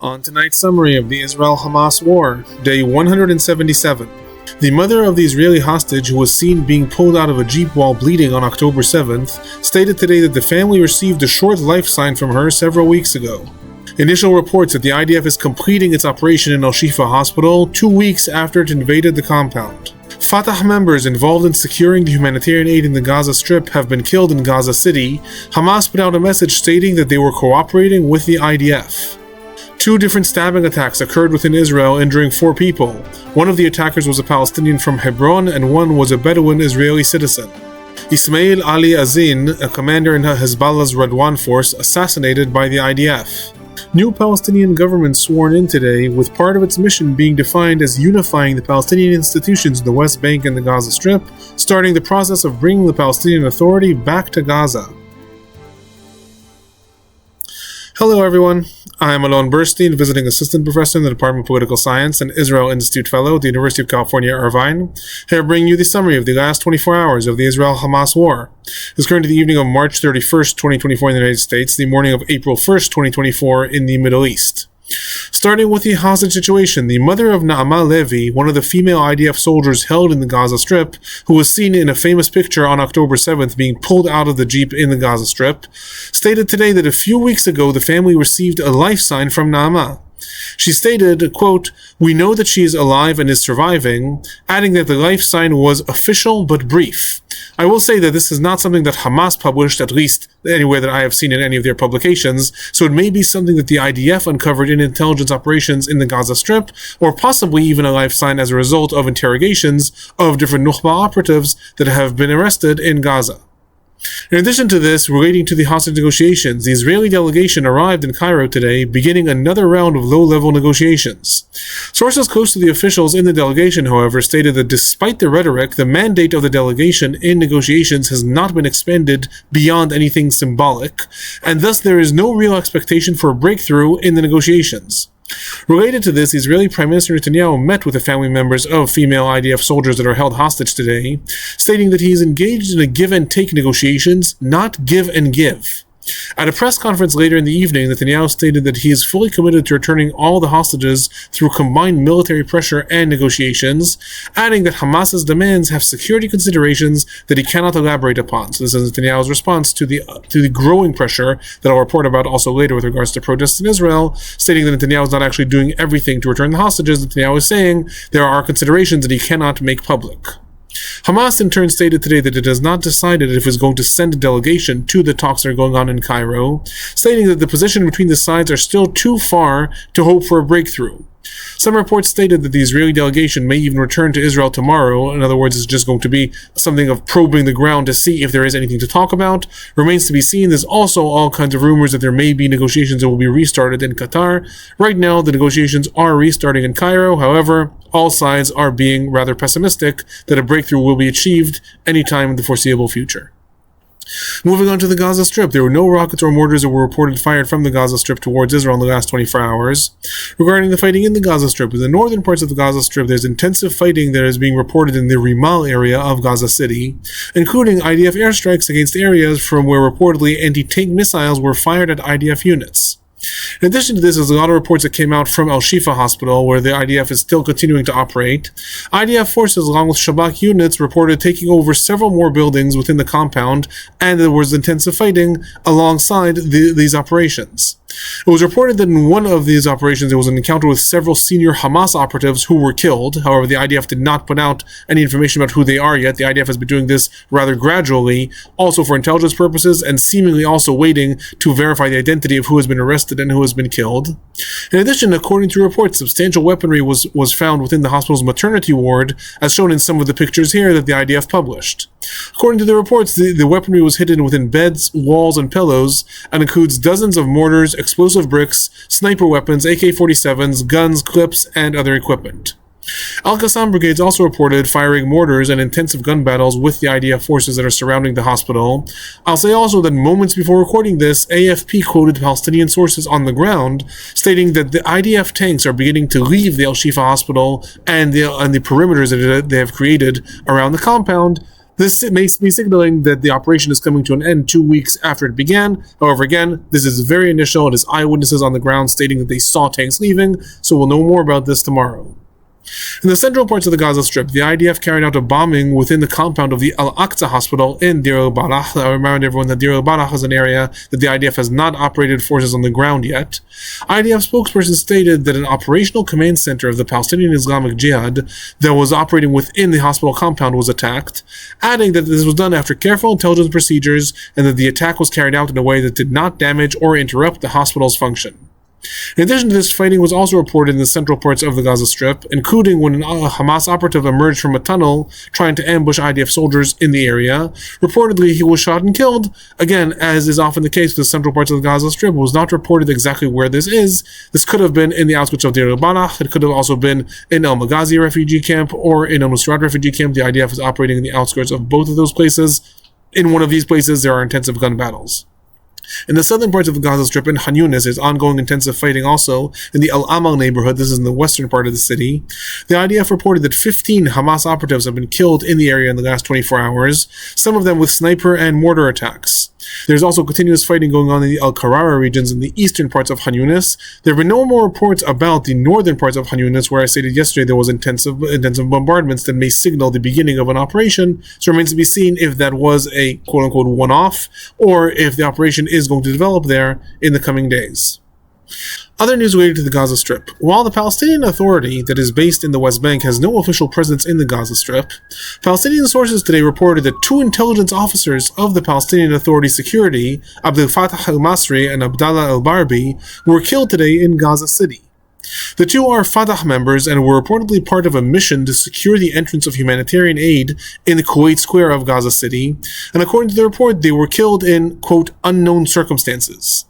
On tonight's summary of the Israel-Hamas War, day 177. The mother of the Israeli hostage who was seen being pulled out of a jeep while bleeding on October 7th stated today that the family received a short life sign from her several weeks ago. Initial reports that the IDF is completing its operation in Al-Shifa hospital 2 weeks after it invaded the compound. Fatah members involved in securing the humanitarian aid in the Gaza Strip have been killed in Gaza City. Hamas put out a message stating that they were cooperating with the IDF. 2 different stabbing attacks occurred within Israel, injuring 4 people. One of the attackers was a Palestinian from Hebron, and one was a Bedouin Israeli citizen. Ismail Ali Azin, a commander in Hezbollah's Radwan force, assassinated by the IDF. New Palestinian government sworn in today, with part of its mission being defined as unifying the Palestinian institutions in the West Bank and the Gaza Strip, starting the process of bringing the Palestinian Authority back to Gaza. Hello everyone, I am Alon Burstein, visiting assistant professor in the Department of Political Science and Israel Institute Fellow at the University of California, Irvine, here bringing you the summary of the last 24 hours of the Israel-Hamas War. It's currently the evening of March 31st, 2024 in the United States, the morning of April 1st, 2024 in the Middle East. Starting with the hostage situation, the mother of Naama Levi, one of the female IDF soldiers held in the Gaza Strip, who was seen in a famous picture on October 7th being pulled out of the jeep in the Gaza Strip, stated today that a few weeks ago the family received a life sign from Naama. She stated, quote, "We know that she is alive and is surviving," adding that the life sign was official but brief. I will say that this is not something that Hamas published, at least anywhere that I have seen in any of their publications, so it may be something that the IDF uncovered in intelligence operations in the Gaza Strip, or possibly even a life sign as a result of interrogations of different Nukhba operatives that have been arrested in Gaza. In addition to this, relating to the hostage negotiations, the Israeli delegation arrived in Cairo today, beginning another round of low-level negotiations. Sources close to the officials in the delegation, however, stated that despite the rhetoric, the mandate of the delegation in negotiations has not been expanded beyond anything symbolic, and thus there is no real expectation for a breakthrough in the negotiations. Related to this, Israeli Prime Minister Netanyahu met with the family members of female IDF soldiers that are held hostage today, stating that he is engaged in a give-and-take negotiations, not give and give. At a press conference later in the evening, Netanyahu stated that he is fully committed to returning all the hostages through combined military pressure and negotiations, adding that Hamas's demands have security considerations that he cannot elaborate upon. So this is Netanyahu's response to the growing pressure that I'll report about also later with regards to protests in Israel, stating that Netanyahu is not actually doing everything to return the hostages. Netanyahu is saying there are considerations that he cannot make public. Hamas in turn stated today that it has not decided if it is going to send a delegation to the talks that are going on in Cairo, stating that the position between the sides are still too far to hope for a breakthrough. Some reports stated that the Israeli delegation may even return to Israel tomorrow. In other words, it's just going to be something of probing the ground to see if there is anything to talk about. Remains to be seen. There's also all kinds of rumors that there may be negotiations that will be restarted in Qatar. Right now, the negotiations are restarting in Cairo. However, all sides are being rather pessimistic that a breakthrough will be achieved anytime in the foreseeable future. Moving on to the Gaza Strip, there were no rockets or mortars that were reported fired from the Gaza Strip towards Israel in the last 24 hours. Regarding the fighting in the Gaza Strip, in the northern parts of the Gaza Strip, there's intensive fighting that is being reported in the Rimal area of Gaza City, including IDF airstrikes against areas from where reportedly anti-tank missiles were fired at IDF units. In addition to this, there's a lot of reports that came out from Al-Shifa hospital, where the IDF is still continuing to operate. IDF forces, along with Shabak units, reported taking over several more buildings within the compound, and there was intensive fighting alongside these operations. It was reported that in one of these operations there was an encounter with several senior Hamas operatives who were killed. However, the IDF did not put out any information about who they are yet. The IDF has been doing this rather gradually, also for intelligence purposes, and seemingly also waiting to verify the identity of who has been arrested and who has been killed. In addition, according to reports, substantial weaponry was found within the hospital's maternity ward, as shown in some of the pictures here that the IDF published. According to the reports, the weaponry was hidden within beds, walls, and pillows, and includes dozens of mortars, explosive bricks, sniper weapons, AK-47s, guns, clips, and other equipment. Al-Qassam Brigades also reported firing mortars and intensive gun battles with the IDF forces that are surrounding the hospital. I'll say also that moments before recording this, AFP quoted Palestinian sources on the ground, stating that the IDF tanks are beginning to leave the Al-Shifa hospital and the perimeters that they have created around the compound. This may be signaling that the operation is coming to an end 2 weeks after it began. However, again, this is very initial. It is eyewitnesses on the ground stating that they saw tanks leaving, so we'll know more about this tomorrow. In the central parts of the Gaza Strip, the IDF carried out a bombing within the compound of the Al-Aqsa hospital in Deir el-Balah. I remind everyone that Deir el-Balah is an area that the IDF has not operated forces on the ground yet. IDF spokesperson stated that an operational command center of the Palestinian Islamic Jihad that was operating within the hospital compound was attacked, adding that this was done after careful intelligence procedures and that the attack was carried out in a way that did not damage or interrupt the hospital's function. In addition to this, fighting was also reported in the central parts of the Gaza Strip, including when a Hamas operative emerged from a tunnel trying to ambush IDF soldiers in the area. Reportedly, he was shot and killed. Again, as is often the case with the central parts of the Gaza Strip, it was not reported exactly where this is. This could have been in the outskirts of Deir el-Balah. It could have also been in El Maghazi refugee camp or in El Nusrat refugee camp. The IDF is operating in the outskirts of both of those places. In one of these places, there are intensive gun battles. In the southern parts of the Gaza Strip in Khan Yunis, there's ongoing intensive fighting also in the Al Amal neighborhood. This is in the western part of the city. The IDF reported that 15 Hamas operatives have been killed in the area in the last 24 hours, some of them with sniper and mortar attacks. There's also continuous fighting going on in the Al Karara regions in the eastern parts of Khan Yunis. There have been no more reports about the northern parts of Khan Yunis, where I stated yesterday there was intensive bombardments that may signal the beginning of an operation. So it remains to be seen if that was a quote-unquote one-off, or if the operation is going to develop there in the coming days. Other news related to the Gaza Strip. While the Palestinian Authority that is based in the West Bank has no official presence in the Gaza Strip, Palestinian sources today reported that 2 intelligence officers of the Palestinian Authority security, Abdel Fattah al-Masri and Abdallah al-Barbi, were killed today in Gaza City. The 2 are Fatah members and were reportedly part of a mission to secure the entrance of humanitarian aid in the Kuwait Square of Gaza City, and according to the report, they were killed in, quote, unknown circumstances.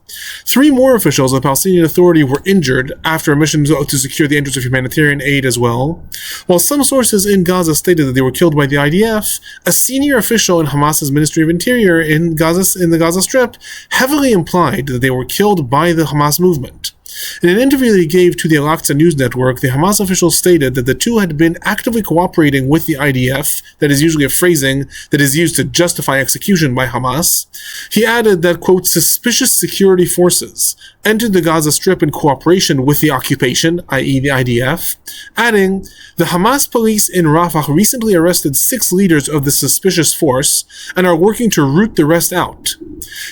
3 more officials of the Palestinian Authority were injured after a mission to secure the entrance of humanitarian aid as well. While some sources in Gaza stated that they were killed by the IDF, a senior official in Hamas's Ministry of Interior in the Gaza Strip heavily implied that they were killed by the Hamas movement. In an interview that he gave to the Al-Aqsa News Network, the Hamas official stated that the 2 had been actively cooperating with the IDF, that is usually a phrasing that is used to justify execution by Hamas. He added that, quote, suspicious security forces entered the Gaza Strip in cooperation with the occupation, i.e. the IDF, adding, the Hamas police in Rafah recently arrested 6 leaders of the suspicious force and are working to root the rest out.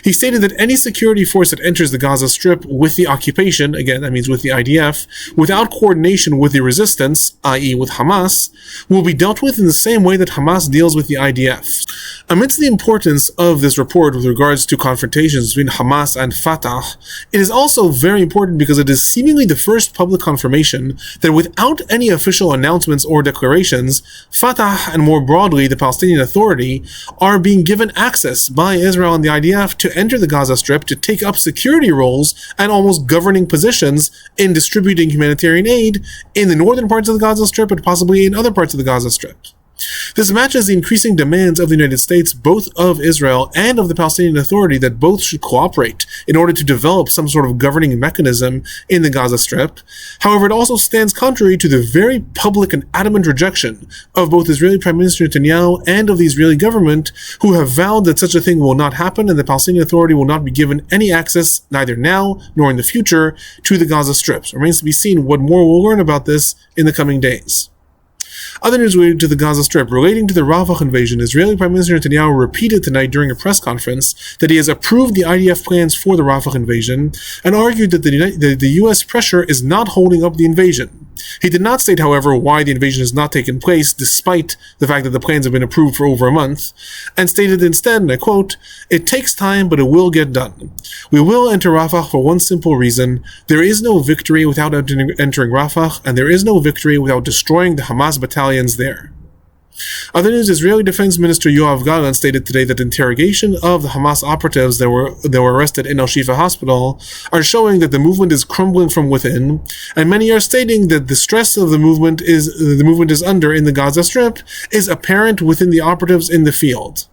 He stated that any security force that enters the Gaza Strip with the occupation, again that means with the IDF, without coordination with the resistance, i.e. with Hamas, will be dealt with in the same way that Hamas deals with the IDF. Amidst the importance of this report with regards to confrontations between Hamas and Fatah, it is also very important because it is seemingly the first public confirmation that without any official announcements or declarations, Fatah and more broadly the Palestinian Authority are being given access by Israel and the IDF to enter the Gaza Strip to take up security roles and almost governing positions in distributing humanitarian aid in the northern parts of the Gaza Strip and possibly in other parts of the Gaza Strip. This matches the increasing demands of the United States, both of Israel and of the Palestinian Authority, that both should cooperate in order to develop some sort of governing mechanism in the Gaza Strip. However, it also stands contrary to the very public and adamant rejection of both Israeli Prime Minister Netanyahu and of the Israeli government, who have vowed that such a thing will not happen and the Palestinian Authority will not be given any access, neither now nor in the future, to the Gaza Strip. So it remains to be seen what more we'll learn about this in the coming days. Other news related to the Gaza Strip. Relating to the Rafah invasion, Israeli Prime Minister Netanyahu repeated tonight during a press conference that he has approved the IDF plans for the Rafah invasion and argued that the U.S. pressure is not holding up the invasion. He did not state, however, why the invasion has not taken place, despite the fact that the plans have been approved for over a month, and stated instead, and I quote, "It takes time, but it will get done. We will enter Rafah for one simple reason. There is no victory without entering Rafah, and there is no victory without destroying the Hamas battalions there." Other news, Israeli Defense Minister Yoav Gallant stated today that interrogation of the Hamas operatives that were arrested in Al-Shifa hospital are showing that the movement is crumbling from within, and many are stating that the stress of the movement is under in the Gaza Strip is apparent within the operatives in the field.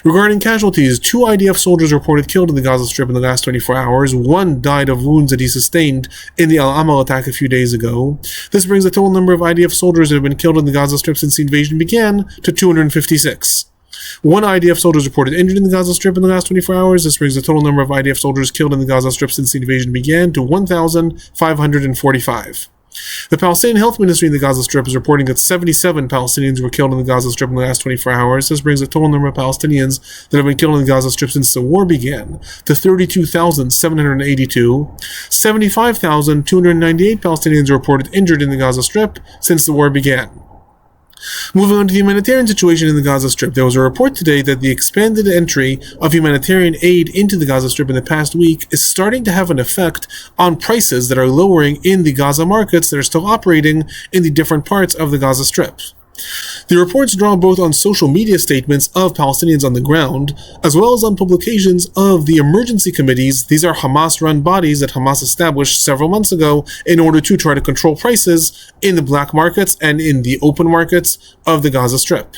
Regarding casualties, 2 IDF soldiers reported killed in the Gaza Strip in the last 24 hours. 1 died of wounds that he sustained in the Al-Amal attack a few days ago. This brings the total number of IDF soldiers that have been killed in the Gaza Strip since the invasion began to 256. One IDF soldier is reported injured in the Gaza Strip in the last 24 hours. This brings the total number of IDF soldiers killed in the Gaza Strip since the invasion began to 1,545. The Palestinian Health Ministry in the Gaza Strip is reporting that 77 Palestinians were killed in the Gaza Strip in the last 24 hours. This brings the total number of Palestinians that have been killed in the Gaza Strip since the war began to 32,782. 75,298 Palestinians are reported injured in the Gaza Strip since the war began. Moving on to the humanitarian situation in the Gaza Strip, there was a report today that the expanded entry of humanitarian aid into the Gaza Strip in the past week is starting to have an effect on prices that are lowering in the Gaza markets that are still operating in the different parts of the Gaza Strip. The reports draw both on social media statements of Palestinians on the ground, as well as on publications of the emergency committees. These are Hamas-run bodies that Hamas established several months ago in order to try to control prices in the black markets and in the open markets of the Gaza Strip.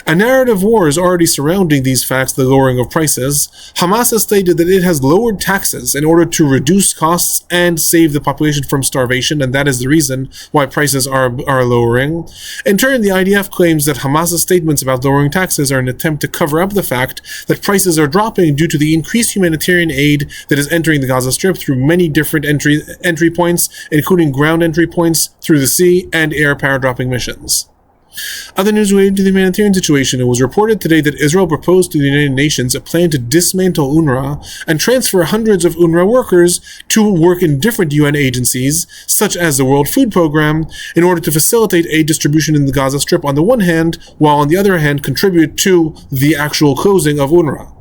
A narrative war is already surrounding these facts, the lowering of prices. Hamas has stated that it has lowered taxes in order to reduce costs and save the population from starvation, and that is the reason why prices are lowering. In turn, the IDF claims that Hamas's statements about lowering taxes are an attempt to cover up the fact that prices are dropping due to the increased humanitarian aid that is entering the Gaza Strip through many different entry points, including ground entry points through the sea and air paradropping missions. Other news related to the humanitarian situation: it was reported today that Israel proposed to the United Nations a plan to dismantle UNRWA and transfer hundreds of UNRWA workers to work in different UN agencies, such as the World Food Programme, in order to facilitate aid distribution in the Gaza Strip on the one hand, while on the other hand contribute to the actual closing of UNRWA.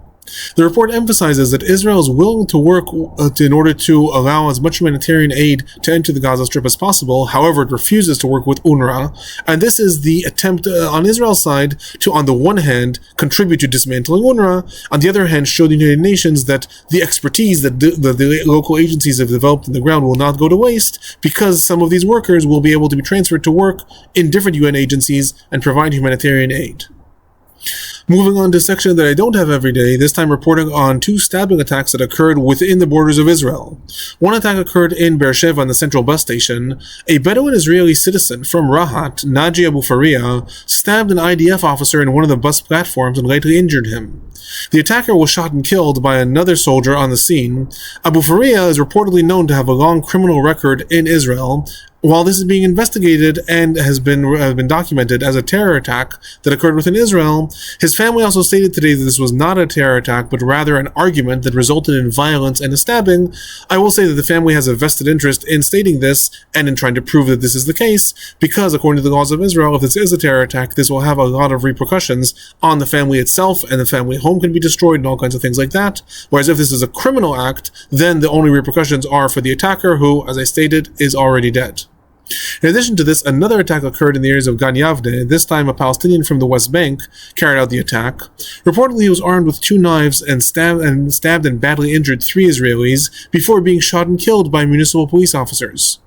The report emphasizes that Israel is willing to work in order to allow as much humanitarian aid to enter the Gaza Strip as possible. However, it refuses to work with UNRWA, and this is the attempt on Israel's side to, on the one hand, contribute to dismantling UNRWA, on the other hand, show the United Nations that the expertise that the local agencies have developed on the ground will not go to waste, because some of these workers will be able to be transferred to work in different UN agencies and provide humanitarian aid. Moving on to a section that I don't have every day, this time reporting on two stabbing attacks that occurred within the borders of Israel. One attack occurred in Beersheba, on the central bus station. A Bedouin Israeli citizen from Rahat, Naji Abu Faria, stabbed an IDF officer in one of the bus platforms and later injured him. The attacker was shot and killed by another soldier on the scene. Abu Faria is reportedly known to have a long criminal record in Israel. While this is being investigated and has been documented as a terror attack that occurred within Israel, his family also stated today that this was not a terror attack, but rather an argument that resulted in violence and a stabbing. I will say that the family has a vested interest in stating this and in trying to prove that this is the case, because according to the laws of Israel, if this is a terror attack, this will have a lot of repercussions on the family itself, and the family home can be destroyed and all kinds of things like that. Whereas if this is a criminal act, then the only repercussions are for the attacker, who, as I stated, is already dead. In addition to this, another attack occurred in the areas of Gan Yavne. This time, a Palestinian from the West Bank carried out the attack. Reportedly, he was armed with two knives and stabbed and badly injured 3 Israelis before being shot and killed by municipal police officers.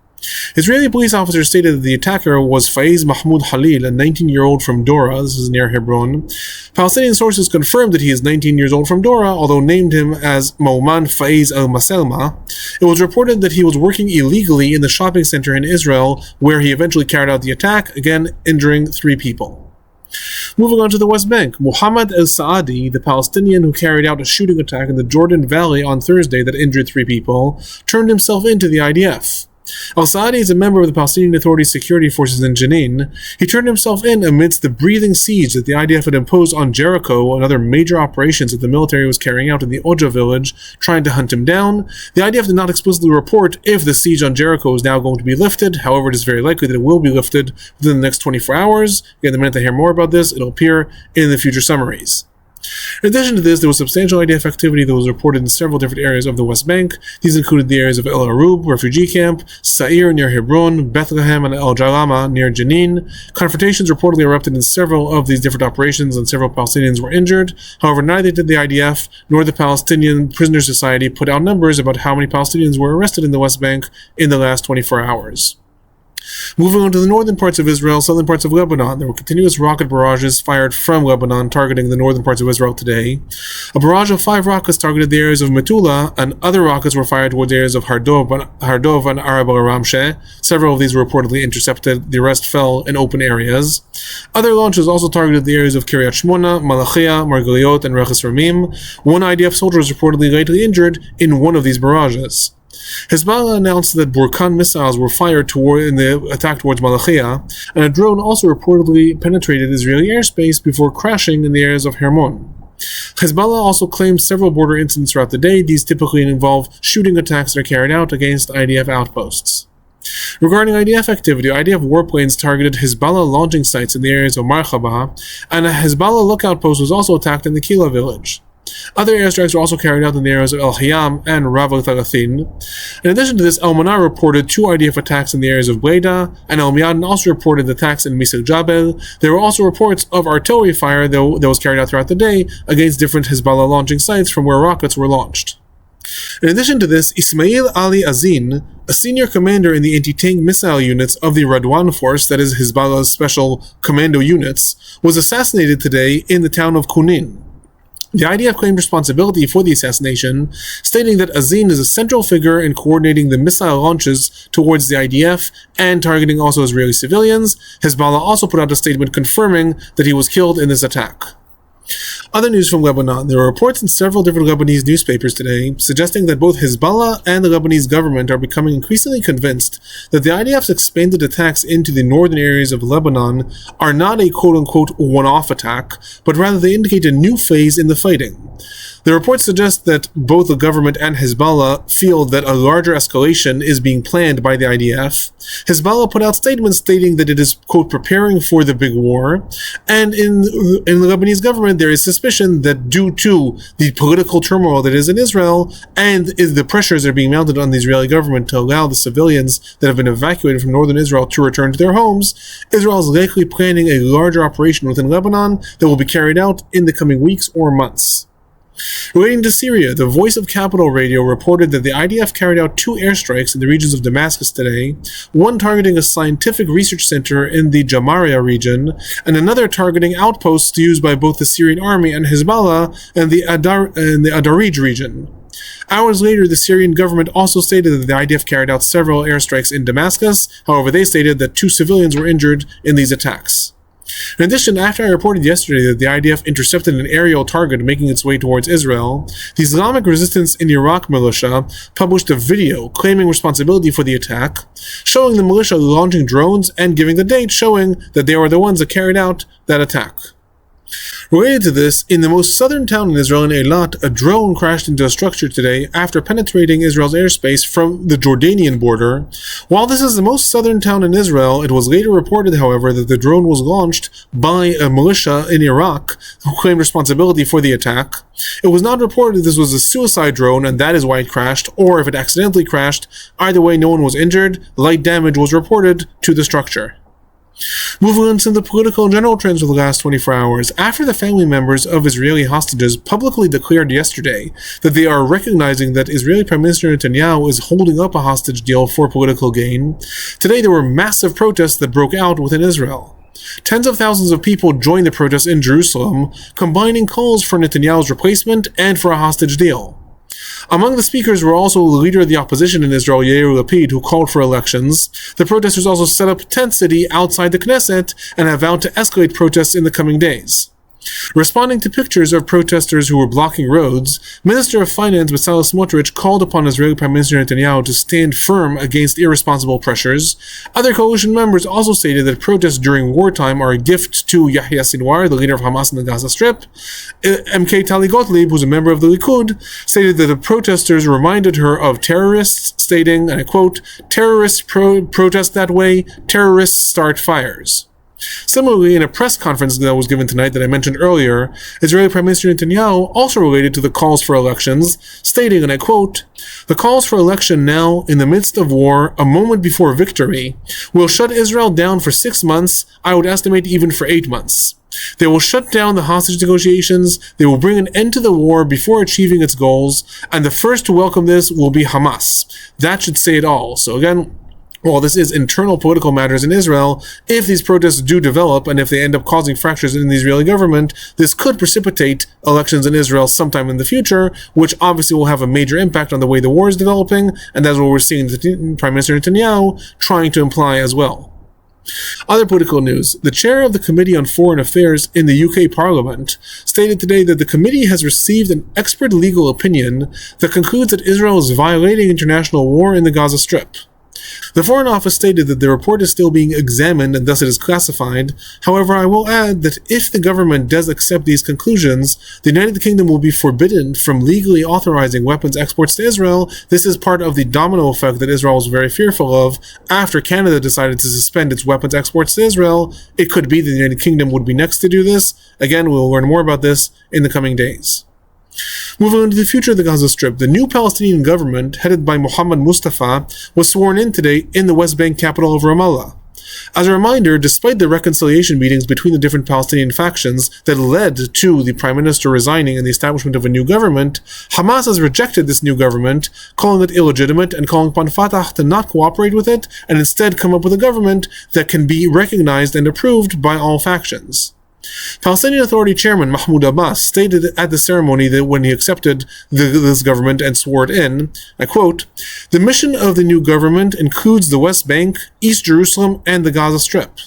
Israeli police officers stated that the attacker was Faiz Mahmoud Halil, a 19-year-old from Dora. This is near Hebron. Palestinian sources confirmed that he is 19 years old from Dora, although named him as Mouman Faiz al-Maselma. It was reported that he was working illegally in the shopping center in Israel, where he eventually carried out the attack, again injuring 3 people. Moving on to the West Bank, Muhammad el-Saadi, the Palestinian who carried out a shooting attack in the Jordan Valley on Thursday that injured 3 people, turned himself into the IDF. Al-Saadi is a member of the Palestinian Authority's security forces in Jenin. He turned himself in amidst the breathing siege that the IDF had imposed on Jericho and other major operations that the military was carrying out in the Oja village, trying to hunt him down. The IDF did not explicitly report if the siege on Jericho is now going to be lifted. However, it is very likely that it will be lifted within the next 24 hours. Again, the minute I hear more about this, it'll appear in the future summaries. In addition to this, there was substantial IDF activity that was reported in several different areas of the West Bank. These included the areas of El Arub, refugee camp, Sa'ir near Hebron, Bethlehem, and El Jalama near Jenin. Confrontations reportedly erupted in several of these different operations, and several Palestinians were injured. However, neither did the IDF nor the Palestinian Prisoner Society put out numbers about how many Palestinians were arrested in the West Bank in the last 24 hours. Moving on to the northern parts of Israel, southern parts of Lebanon, there were continuous rocket barrages fired from Lebanon targeting the northern parts of Israel today. A barrage of 5 rockets targeted the areas of Metula, and other rockets were fired towards the areas of Hardov and Arab al-Ramsheh. Several of these were reportedly intercepted. The rest fell in open areas. Other launches also targeted the areas of Kiryat Shmona, Malachia, Margaliot, and Reches Ramim. One IDF soldier was reportedly lightly injured in one of these barrages. Hezbollah announced that Burkan missiles were fired in the attack towards Malachia, and a drone also reportedly penetrated Israeli airspace before crashing in the areas of Hermon. Hezbollah also claimed several border incidents throughout the day. These typically involve shooting attacks that are carried out against IDF outposts. Regarding IDF activity, IDF warplanes targeted Hezbollah launching sites in the areas of Marhaba, and a Hezbollah lookout post was also attacked in the Kila village. Other airstrikes were also carried out in the areas of El Hayam and Rav al-Thalathin. In addition to this, El Manar reported 2 IDF attacks in the areas of Bleda, and El Miadin also reported attacks in Misr Jabel. There were also reports of artillery fire that was carried out throughout the day against different Hezbollah launching sites from where rockets were launched. In addition to this, Ismail Ali Azin, a senior commander in the anti-tank missile units of the Radwan force, that is Hezbollah's special commando units, was assassinated today in the town of Kunin. The IDF claimed responsibility for the assassination, stating that Azin is a central figure in coordinating the missile launches towards the IDF and targeting also Israeli civilians. Hezbollah also put out a statement confirming that he was killed in this attack. Other news from Lebanon. There are reports in several different Lebanese newspapers today suggesting that both Hezbollah and the Lebanese government are becoming increasingly convinced that the IDF's expanded attacks into the northern areas of Lebanon are not a quote-unquote one-off attack, but rather they indicate a new phase in the fighting. The reports suggest that both the government and Hezbollah feel that a larger escalation is being planned by the IDF. Hezbollah put out statements stating that it is, quote, preparing for the big war, and in the Lebanese government there is suspicion that due to the political turmoil that is in Israel and the pressures that are being mounted on the Israeli government to allow the civilians that have been evacuated from northern Israel to return to their homes, Israel is likely planning a larger operation within Lebanon that will be carried out in the coming weeks or months. Relating to Syria, the Voice of Capital Radio reported that the IDF carried out 2 airstrikes in the regions of Damascus today, one targeting a scientific research center in the Jamaria region, and another targeting outposts used by both the Syrian army and Hezbollah in the Adarij region. Hours later, the Syrian government also stated that the IDF carried out several airstrikes in Damascus. However, they stated that 2 civilians were injured in these attacks. In addition, after I reported yesterday that the IDF intercepted an aerial target making its way towards Israel, the Islamic Resistance in Iraq militia published a video claiming responsibility for the attack, showing the militia launching drones and giving the date showing that they were the ones that carried out that attack. Related to this, in the most southern town in Israel, in Eilat, a drone crashed into a structure today after penetrating Israel's airspace from the Jordanian border. While this is the most southern town in Israel, it was later reported, however, that the drone was launched by a militia in Iraq who claimed responsibility for the attack. It was not reported that this was a suicide drone and that is why it crashed, or if it accidentally crashed. Either way, no one was injured. Light damage was reported to the structure. Moving on to the political and general trends of the last 24 hours, after the family members of Israeli hostages publicly declared yesterday that they are recognizing that Israeli Prime Minister Netanyahu is holding up a hostage deal for political gain, today there were massive protests that broke out within Israel. Tens of thousands of people joined the protests in Jerusalem, combining calls for Netanyahu's replacement and for a hostage deal. Among the speakers were also the leader of the opposition in Israel, Yair Lapid, who called for elections. The protesters also set up a tent city outside the Knesset and have vowed to escalate protests in the coming days. Responding to pictures of protesters who were blocking roads, Minister of Finance Bezalel Smotrich called upon Israeli Prime Minister Netanyahu to stand firm against irresponsible pressures. Other coalition members also stated that protests during wartime are a gift to Yahya Sinwar, the leader of Hamas in the Gaza Strip. MK Tali Gottlieb, who's a member of the Likud, stated that the protesters reminded her of terrorists, stating, and I quote, "Terrorists protest that way, terrorists start fires." Similarly, in a press conference that was given tonight that I mentioned earlier, Israeli Prime Minister Netanyahu also related to the calls for elections, stating, and I quote, "The calls for election now, in the midst of war, a moment before victory, will shut Israel down for 6 months, I would estimate even for 8 months. They will shut down the hostage negotiations, they will bring an end to the war before achieving its goals, and the first to welcome this will be Hamas. That should say it all." So again, While this is internal political matters in Israel, if these protests do develop and if they end up causing fractures in the Israeli government, this could precipitate elections in Israel sometime in the future, which obviously will have a major impact on the way the war is developing, and that's what we're seeing Prime Minister Netanyahu trying to imply as well. Other political news. The chair of the Committee on Foreign Affairs in the UK Parliament stated today that the committee has received an expert legal opinion that concludes that Israel is violating international law in the Gaza Strip. The Foreign Office stated that the report is still being examined and thus it is classified. However, I will add that if the government does accept these conclusions, the United Kingdom will be forbidden from legally authorizing weapons exports to Israel. This is part of the domino effect that Israel was very fearful of after Canada decided to suspend its weapons exports to Israel. It could be that the United Kingdom would be next to do this. Again, we'll learn more about this in the coming days. Moving on to the future of the Gaza Strip, the new Palestinian government, headed by Mohammed Mustafa, was sworn in today in the West Bank capital of Ramallah. As a reminder, despite the reconciliation meetings between the different Palestinian factions that led to the Prime Minister resigning and the establishment of a new government, Hamas has rejected this new government, calling it illegitimate and calling upon Fatah to not cooperate with it and instead come up with a government that can be recognized and approved by all factions. Palestinian Authority Chairman Mahmoud Abbas stated at the ceremony that when he accepted this government and swore it in, I quote, "The mission of the new government includes the West Bank, East Jerusalem, and the Gaza Strip."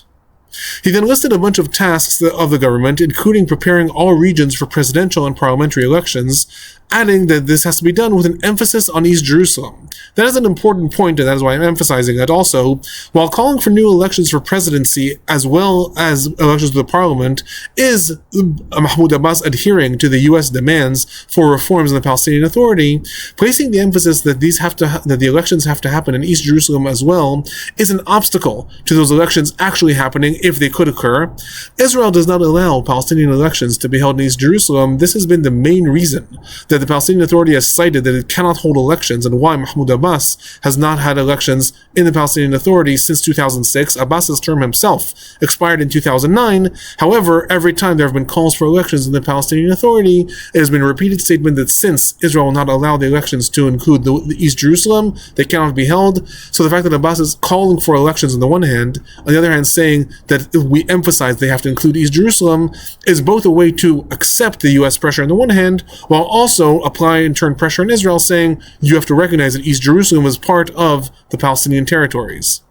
He then listed a bunch of tasks of the government, including preparing all regions for presidential and parliamentary elections, adding that this has to be done with an emphasis on East Jerusalem. That is an important point, and that is why I'm emphasizing it. Also, while calling for new elections for presidency as well as elections to the parliament, is Mahmoud Abbas adhering to the U.S. demands for reforms in the Palestinian Authority, placing the emphasis that that the elections have to happen in East Jerusalem as well, is an obstacle to those elections actually happening if they could occur. Israel does not allow Palestinian elections to be held in East Jerusalem. This has been the main reason that the Palestinian Authority has cited that it cannot hold elections, and why Mahmoud Abbas has not had elections in the Palestinian Authority since 2006. Abbas's term himself expired in 2009. However, every time there have been calls for elections in the Palestinian Authority, it has been a repeated statement that since Israel will not allow the elections to include the East Jerusalem, they cannot be held. So the fact that Abbas is calling for elections on the one hand, on the other hand saying that we emphasize they have to include East Jerusalem, is both a way to accept the U.S. pressure on the one hand, while also apply and turn pressure on Israel, saying you have to recognize that East Jerusalem is part of the Palestinian territories.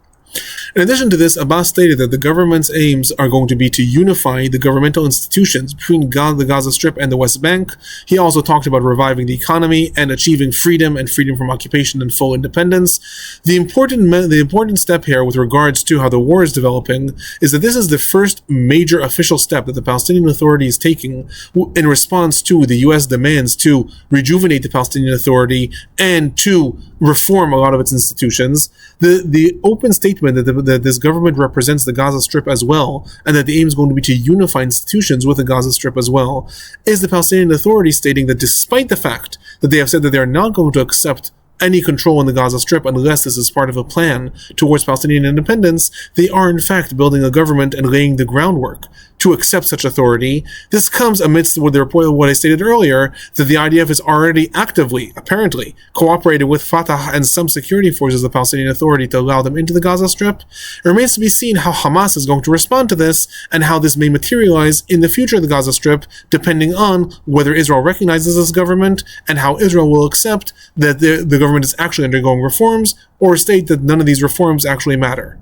In addition to this, Abbas stated that the government's aims are going to be to unify the governmental institutions between the Gaza Strip and the West Bank. He also talked about reviving the economy and achieving freedom from occupation and full independence. The important step here with regards to how the war is developing is that this is the first major official step that the Palestinian Authority is taking in response to the U.S. demands to rejuvenate the Palestinian Authority and to reform a lot of its institutions. The open statement that this government represents the Gaza Strip as well, and that the aim is going to be to unify institutions with the Gaza Strip as well, is the Palestinian Authority stating that despite the fact that they have said that they are not going to accept any control in the Gaza Strip unless this is part of a plan towards Palestinian independence, they are in fact building a government and laying the groundwork to accept such authority. This comes amidst what I stated earlier, that the IDF is already actively, apparently, cooperated with Fatah and some security forces of the Palestinian Authority to allow them into the Gaza Strip. It remains to be seen how Hamas is going to respond to this and how this may materialize in the future of the Gaza Strip, depending on whether Israel recognizes this government and how Israel will accept that the government is actually undergoing reforms, or state that none of these reforms actually matter.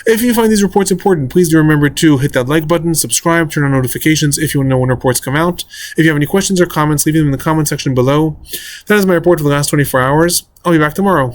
If you find these reports important, please do remember to hit that like button, subscribe, turn on notifications if you want to know when reports come out. If you have any questions or comments, leave them in the comment section below. That is my report for the last 24 hours. I'll be back tomorrow.